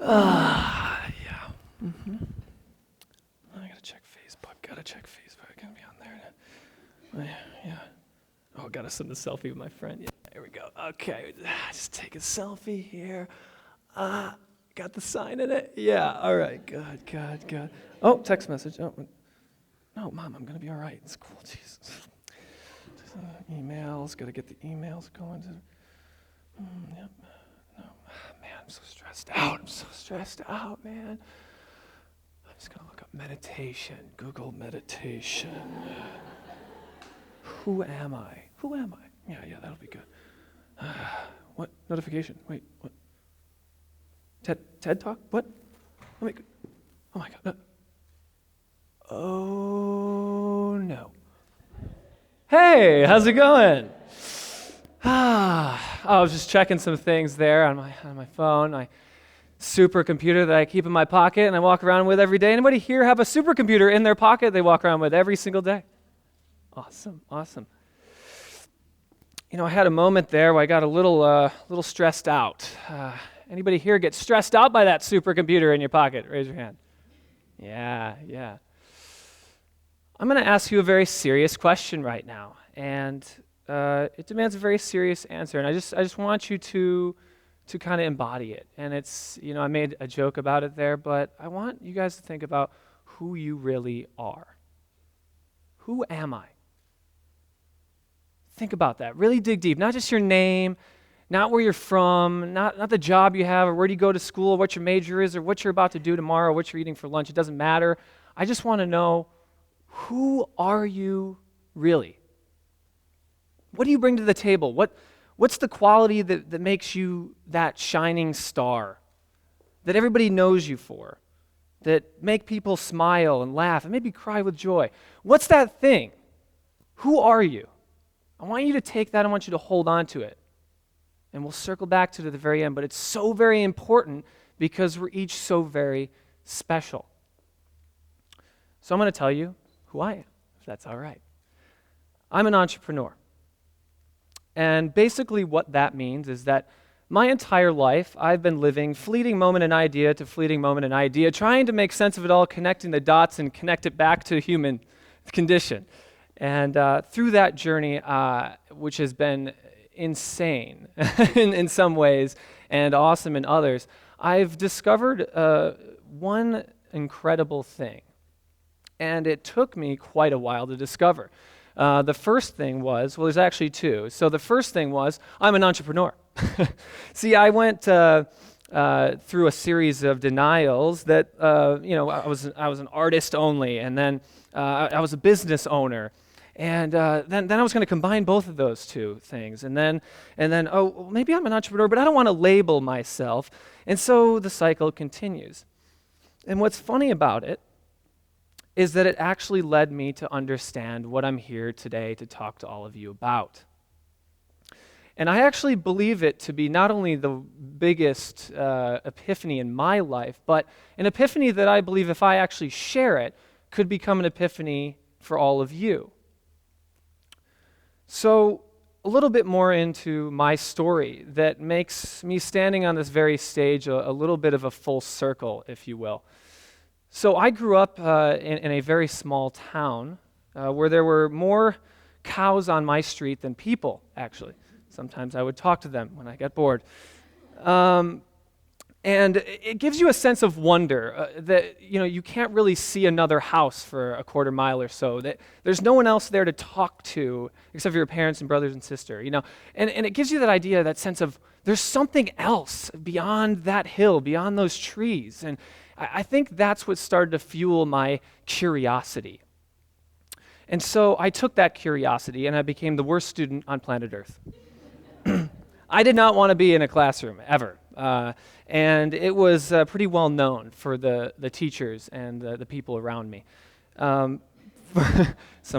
Yeah. I gotta check Facebook. Gonna be on there. Yeah. Oh, gotta send a selfie with my friend. Yeah, there we go. Okay, just take a selfie here. Got the sign in it? Yeah, all right, good. Oh, text message. Oh, no, Mom, I'm gonna be all right. It's cool, Jesus. Emails, gotta get the emails going. Yep. No, man, I'm so stressed out, man. I'm just gonna look up meditation, Google meditation. Who am I? Yeah, that'll be good. What? Notification. Wait, what? TED Talk? What? Oh my God. Oh, no. Hey, how's it going? I was just checking some things there on my phone, my supercomputer that I keep in my pocket and I walk around with every day. Anybody here have a supercomputer in their pocket they walk around with every single day? Awesome. You know, I had a moment there where I got a little stressed out. Anybody here get stressed out by that supercomputer in your pocket? Raise your hand. Yeah. I'm going to ask you a very serious question right now, and it demands a very serious answer. And I just want you to kind of embody it. And it's, you know, I made a joke about it there, but I want you guys to think about who you really are. Who am I? Think about that. Really dig deep. Not just your name, not where you're from, not the job you have, or where do you go to school, or what your major is, or what you're about to do tomorrow, or what you're eating for lunch. It doesn't matter. I just want to know, who are you really? What do you bring to the table? What's the quality that makes you that shining star that everybody knows you for, that make people smile and laugh and maybe cry with joy? What's that thing? Who are you? I want you to take that. I want you to hold on to it. And we'll circle back to it at the very end, but it's so very important because we're each so very special. So I'm going to tell you who I am, if that's all right. I'm an entrepreneur. And basically what that means is that my entire life, I've been living fleeting moment and idea to fleeting moment and idea, trying to make sense of it all, connecting the dots and connect it back to human condition. And through that journey, which has been insane in some ways and awesome in others, I've discovered one incredible thing. And it took me quite a while to discover. The first thing was, well, there's actually two. So the first thing was, I'm an entrepreneur. See, I went through a series of denials that, I was an artist only, and then I was a business owner. And then I was going to combine both of those two things. And then, well, maybe I'm an entrepreneur, but I don't want to label myself. And so the cycle continues. And what's funny about it is that it actually led me to understand what I'm here today to talk to all of you about. And I actually believe it to be not only the biggest epiphany in my life, but an epiphany that I believe if I actually share it, could become an epiphany for all of you. So a little bit more into my story that makes me standing on this very stage a little bit of a full circle, if you will. So I grew up in a very small town where there were more cows on my street than people, actually. Sometimes I would talk to them when I got bored. And it gives you a sense of wonder that, you can't really see another house for a quarter mile or so, that there's no one else there to talk to except for your parents and brothers and sister, And it gives you that idea, that sense of there's something else beyond that hill, beyond those trees. And I think that's what started to fuel my curiosity. And so I took that curiosity and I became the worst student on planet Earth. I did not want to be in a classroom, ever. And it was pretty well known for the teachers and the people around me. Some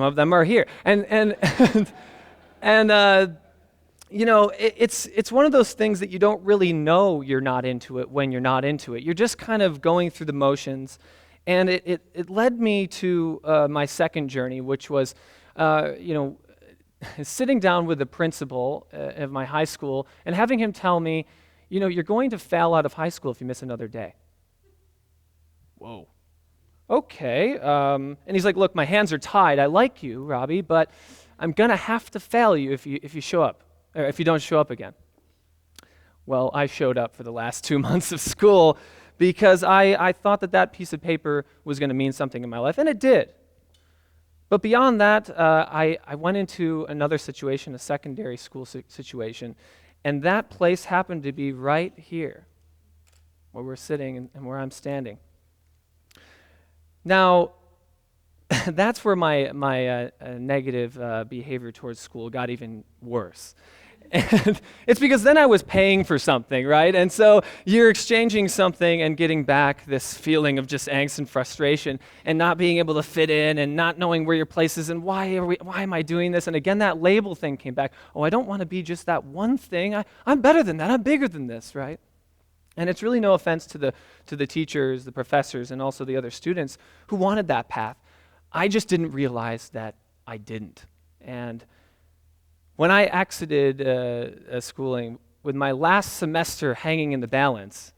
of them are here. It's one of those things that you don't really know you're not into it when you're not into it. You're just kind of going through the motions. And it led me to my second journey, which was, sitting down with the principal of my high school and having him tell me, you're going to fail out of high school if you miss another day. Whoa. Okay. And he's like, look, my hands are tied. I like you, Robby, but I'm going to have to fail you if you show up, or if you don't show up again. Well, I showed up for the last 2 months of school because I thought that piece of paper was going to mean something in my life, and it did. But beyond that, I went into another situation, a secondary school situation, and that place happened to be right here, where we're sitting and where I'm standing. Now, that's where my negative behavior towards school got even worse. And it's because then I was paying for something, right? And so you're exchanging something and getting back this feeling of just angst and frustration and not being able to fit in and not knowing where your place is and why am I doing this? And again, that label thing came back. Oh, I don't want to be just that one thing. I'm better than that. I'm bigger than this, right? And it's really no offense to the teachers, the professors, and also the other students who wanted that path. I just didn't realize that I didn't. And when I exited schooling with my last semester hanging in the balance,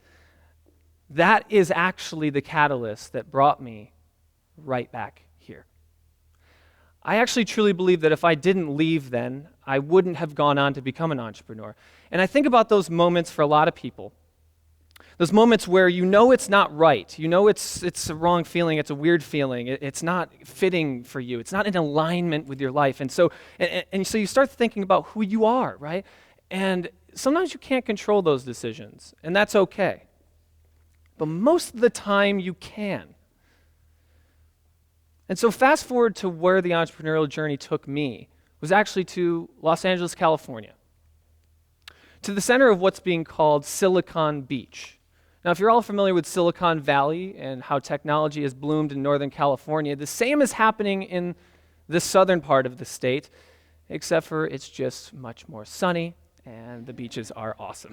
that is actually the catalyst that brought me right back here. I actually truly believe that if I didn't leave then, I wouldn't have gone on to become an entrepreneur. And I think about those moments for a lot of people. Those moments where you know it's not right, you know it's a wrong feeling, it's a weird feeling, it's not fitting for you, it's not in alignment with your life. And so you start thinking about who you are, right? And sometimes you can't control those decisions, and that's okay. But most of the time you can. And so fast forward to where the entrepreneurial journey took me was actually to Los Angeles, California, to the center of what's being called Silicon Beach. Now, if you're all familiar with Silicon Valley and how technology has bloomed in Northern California, the same is happening in the southern part of the state, except for it's just much more sunny and the beaches are awesome.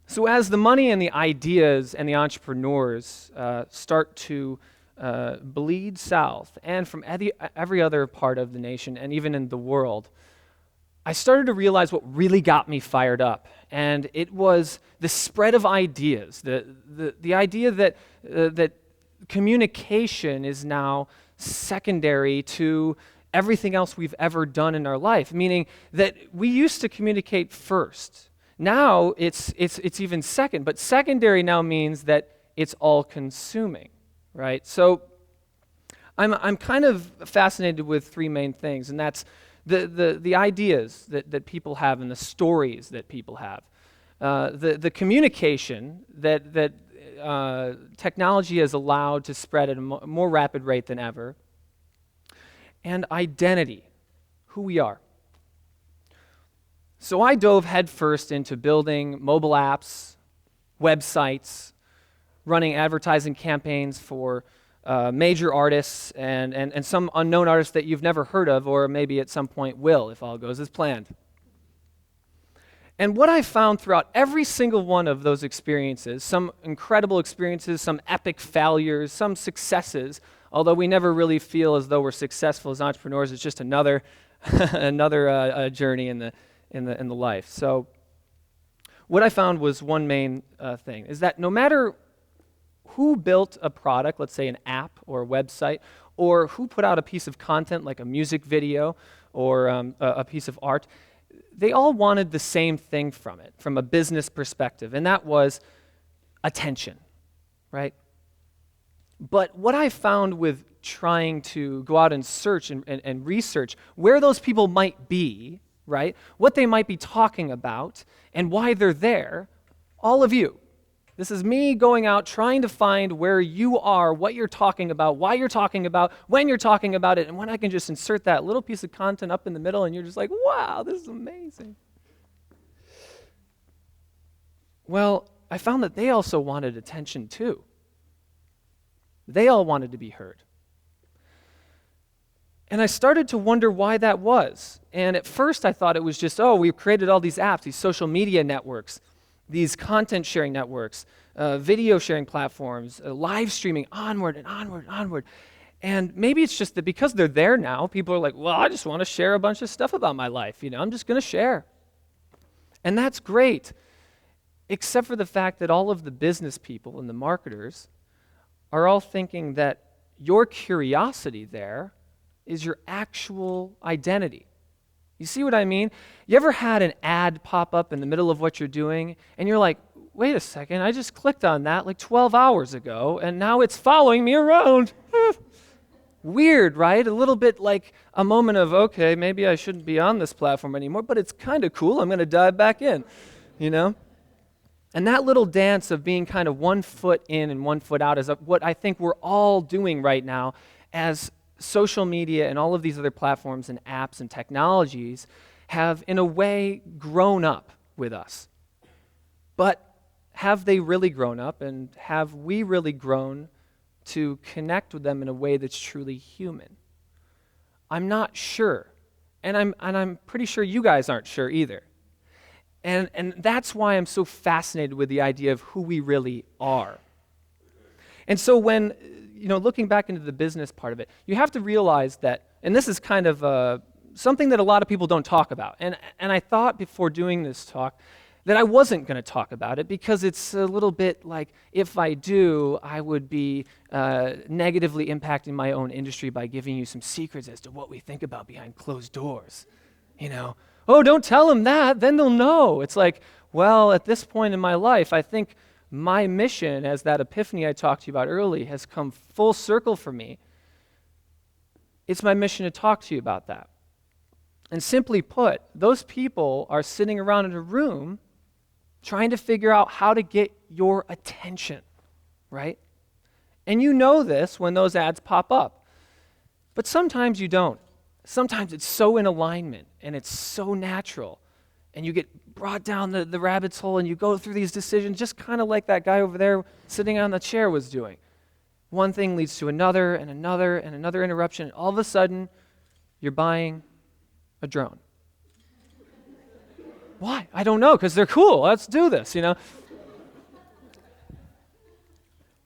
So as the money and the ideas and the entrepreneurs start to bleed south and from every other part of the nation and even in the world, I started to realize what really got me fired up, and it was the spread of ideas, the idea that communication is now secondary to everything else we've ever done in our life, meaning that we used to communicate first. Now it's even second, but secondary now means that it's all-consuming, right? So I'm kind of fascinated with three main things, and that's the ideas that people have and the stories that people have, the communication that technology has allowed to spread at a more rapid rate than ever, and identity, who we are. So I dove headfirst into building mobile apps, websites, running advertising campaigns for major artists and some unknown artists that you've never heard of or maybe at some point will if all goes as planned. And what I found throughout every single one of those experiences, some incredible experiences, some epic failures, some successes, although we never really feel as though we're successful as entrepreneurs, it's just another journey in the life. So what I found was one main thing, is that no matter who built a product, let's say an app or a website, or who put out a piece of content like a music video or a piece of art, they all wanted the same thing from it, from a business perspective, and that was attention, right? But what I found with trying to go out and search and research where those people might be, right, what they might be talking about, and why they're there, all of you. This is me going out trying to find where you are, what you're talking about, why you're talking about, when you're talking about it, and when I can just insert that little piece of content up in the middle and you're just like, wow, this is amazing. Well, I found that they also wanted attention too. They all wanted to be heard. And I started to wonder why that was. And at first I thought it was just, we've created all these apps, these social media networks, these content sharing networks, video sharing platforms, live streaming, onward and onward and onward. And maybe it's just that because they're there now, people are like, well, I just want to share a bunch of stuff about my life. I'm just going to share. And that's great, except for the fact that all of the business people and the marketers are all thinking that your curiosity there is your actual identity. You see what I mean? You ever had an ad pop up in the middle of what you're doing, and you're like, wait a second, I just clicked on that like 12 hours ago, and now it's following me around. Weird, right? A little bit like a moment of, okay, maybe I shouldn't be on this platform anymore, but it's kind of cool. I'm going to dive back in, you know? And that little dance of being kind of 1 foot in and 1 foot out is what I think we're all doing right now as social media and all of these other platforms and apps and technologies have, in a way, grown up with us. But have they really grown up, and have we really grown to connect with them in a way that's truly human? I'm not sure. And I'm pretty sure you guys aren't sure either. And that's why I'm so fascinated with the idea of who we really are. And so when, looking back into the business part of it, you have to realize that, and this is kind of something that a lot of people don't talk about. And I thought before doing this talk that I wasn't going to talk about it because it's a little bit like, if I do, I would be negatively impacting my own industry by giving you some secrets as to what we think about behind closed doors. Oh, don't tell them that, then they'll know. It's like, well, at this point in my life, I think my mission, as that epiphany I talked to you about early, has come full circle for me. It's my mission to talk to you about that. And simply put, those people are sitting around in a room trying to figure out how to get your attention, right? And you know this when those ads pop up. But sometimes you don't. Sometimes it's so in alignment and it's so natural, and you get brought down the rabbit's hole and you go through these decisions just kind of like that guy over there sitting on the chair was doing. One thing leads to another and another and another interruption, and all of a sudden you're buying a drone. Why? I don't know, because they're cool. Let's do this,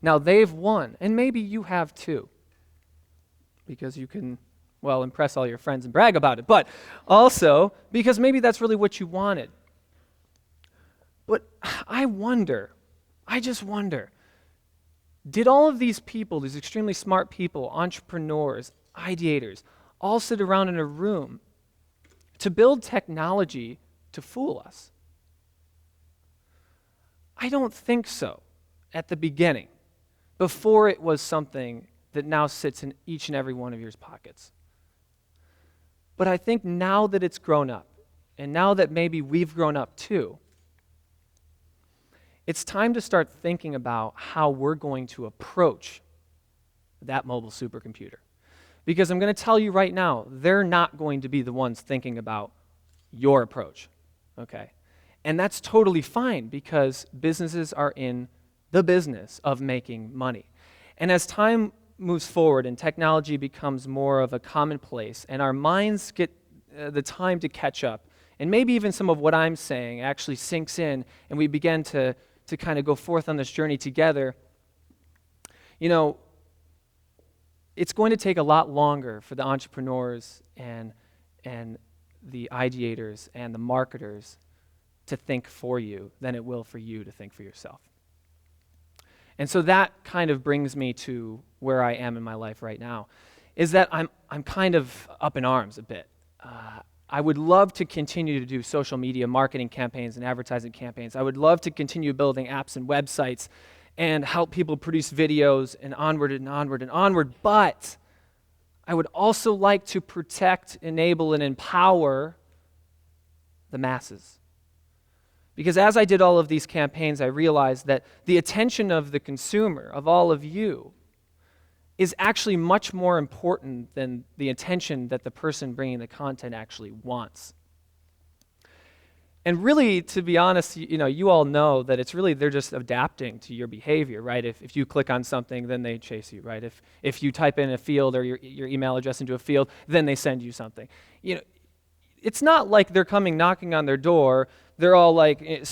Now they've won, and maybe you have too, because you can, impress all your friends and brag about it, but also because maybe that's really what you wanted. But I just wonder, did all of these people, these extremely smart people, entrepreneurs, ideators, all sit around in a room to build technology to fool us? I don't think so at the beginning, before it was something that now sits in each and every one of your pockets. But I think now that it's grown up, and now that maybe we've grown up too, it's time to start thinking about how we're going to approach that mobile supercomputer. Because I'm going to tell you right now, they're not going to be the ones thinking about your approach, okay? And that's totally fine, because businesses are in the business of making money. And as time moves forward and technology becomes more of a commonplace, and our minds get the time to catch up, and maybe even some of what I'm saying actually sinks in, and we begin to kind of go forth on this journey together, it's going to take a lot longer for the entrepreneurs and the ideators and the marketers to think for you than it will for you to think for yourself. And so that kind of brings me to where I am in my life right now, is that I'm kind of up in arms a bit. I would love to continue to do social media marketing campaigns and advertising campaigns. I would love to continue building apps and websites and help people produce videos and onward and onward and onward. But I would also like to protect, enable, and empower the masses. Because as I did all of these campaigns, I realized that the attention of the consumer, of all of you, is actually much more important than the attention that the person bringing the content actually wants. And really, to be honest, you all know that it's really, they're just adapting to your behavior, right? If you click on something, then they chase you, right? If you type in a field or your email address into a field, then they send you something. It's not like they're coming knocking on their door, they're all like,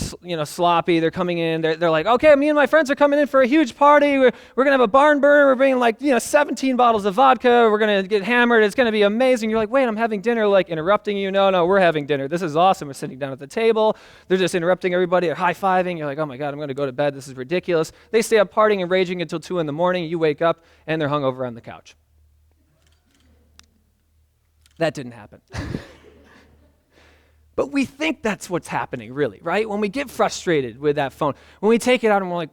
sloppy. They're coming in. They're like, okay, me and my friends are coming in for a huge party. We're going to have a barn burner. We're bringing 17 bottles of vodka. We're going to get hammered. It's going to be amazing. You're like, wait, I'm having dinner, like interrupting you. No, we're having dinner. This is awesome. We're sitting down at the table. They're just interrupting everybody. They're high-fiving. You're like, oh my God, I'm going to go to bed. This is ridiculous. They stay up partying and raging until 2 in the morning. You wake up and they're hungover on the couch. That didn't happen. But we think that's what's happening, really, right? When we get frustrated with that phone, when we take it out and we're like,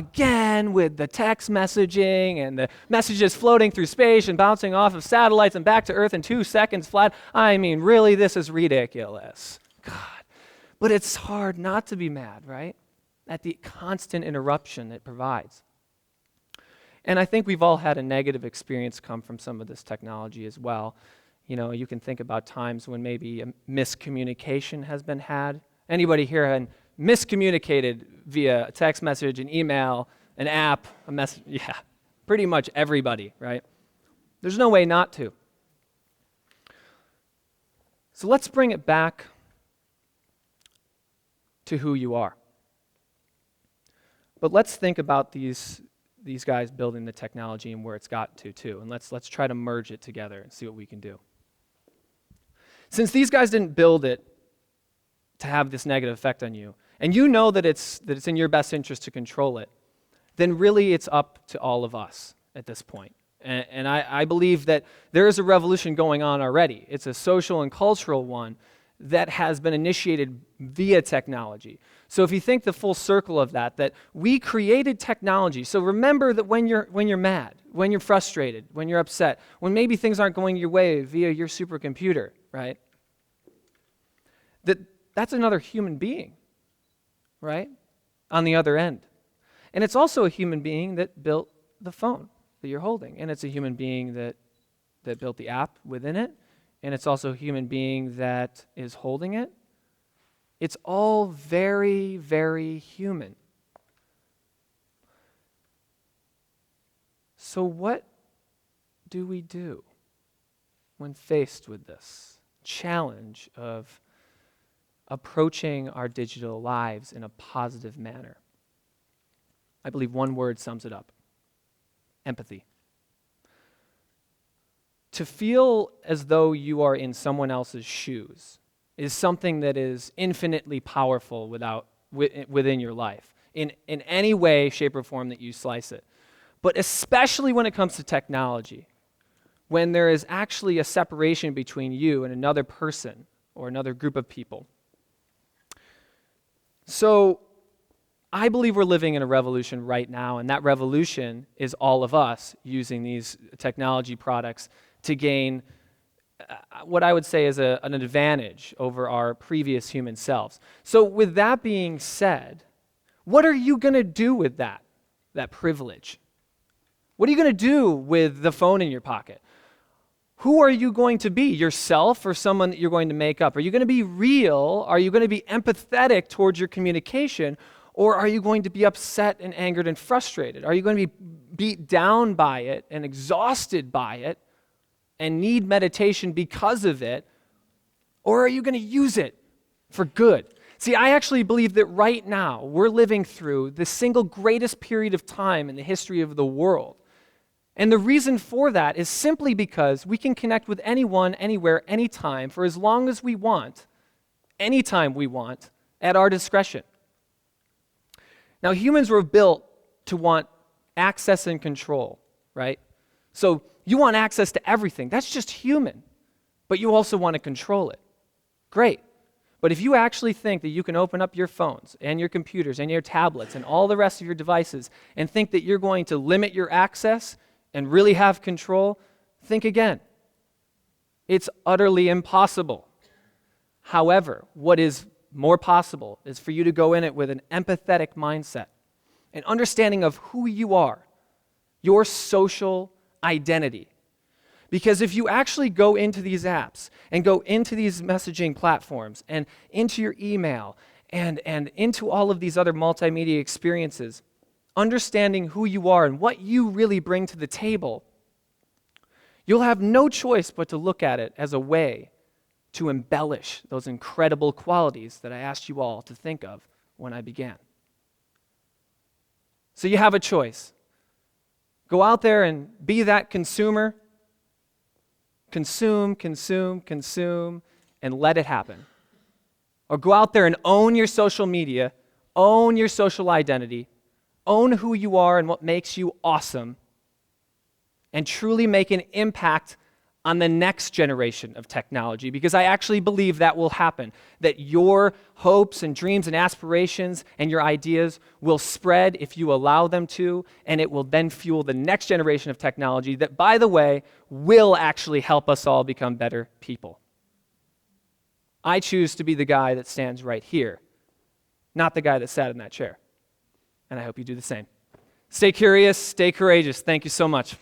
again with the text messaging and the messages floating through space and bouncing off of satellites and back to Earth in 2 seconds flat. I mean, really, this is ridiculous. God. But it's hard not to be mad, right? At the constant interruption it provides. And I think we've all had a negative experience come from some of this technology as well. You can think about times when maybe a miscommunication has been had. Anybody here had miscommunicated via a text message, an email, an app, a message? Yeah, pretty much everybody, right? There's no way not to. So let's bring it back to who you are. But let's think about these guys building the technology and where it's got to too. And let's try to merge it together and see what we can do. Since these guys didn't build it to have this negative effect on you, and you know that it's in your best interest to control it, then really it's up to all of us at this point. And I believe that there is a revolution going on already. It's a social and cultural one that has been initiated via technology. So if you think the full circle of that we created technology. So remember that when you're mad, when you're frustrated, when you're upset, when maybe things aren't going your way via your supercomputer, right? That's another human being, right? On the other end. And it's also a human being that built the phone that you're holding. And it's a human being that built the app within it. And it's also a human being that is holding it. It's all very, very human. So what do we do when faced with this challenge of approaching our digital lives in a positive manner? I believe one word sums it up: empathy. To feel as though you are in someone else's shoes is something that is infinitely powerful within your life, in any way, shape, or form that you slice it. But especially when it comes to technology, when there is actually a separation between you and another person or another group of people. So I believe we're living in a revolution right now, and that revolution is all of us using these technology products to gain what I would say is an advantage over our previous human selves. So with that being said, what are you going to do with that privilege? What are you going to do with the phone in your pocket? Who are you going to be, yourself or someone that you're going to make up? Are you going to be real? Are you going to be empathetic towards your communication? Or are you going to be upset and angered and frustrated? Are you going to be beat down by it and exhausted by it and need meditation because of it? Or are you going to use it for good? See, I actually believe that right now we're living through the single greatest period of time in the history of the world. And the reason for that is simply because we can connect with anyone, anywhere, anytime, for as long as we want, anytime we want, at our discretion. Now, humans were built to want access and control, right? So you want access to everything. That's just human. But you also want to control it. Great. But if you actually think that you can open up your phones and your computers and your tablets and all the rest of your devices and think that you're going to limit your access and really have control, think again. It's utterly impossible. However, what is more possible is for you to go in it with an empathetic mindset, an understanding of who you are, your social identity. Because if you actually go into these apps and go into these messaging platforms and into your email and into all of these other multimedia experiences, understanding who you are and what you really bring to the table, you'll have no choice but to look at it as a way to embellish those incredible qualities that I asked you all to think of when I began. So you have a choice. Go out there and be that consumer. Consume, consume, consume, and let it happen. Or go out there and own your social media, own your social identity, own who you are and what makes you awesome, and truly make an impact on the next generation of technology, because I actually believe that will happen, that your hopes and dreams and aspirations and your ideas will spread if you allow them to, and it will then fuel the next generation of technology that, by the way, will actually help us all become better people. I choose to be the guy that stands right here, not the guy that sat in that chair. And I hope you do the same. Stay curious, stay courageous. Thank you so much.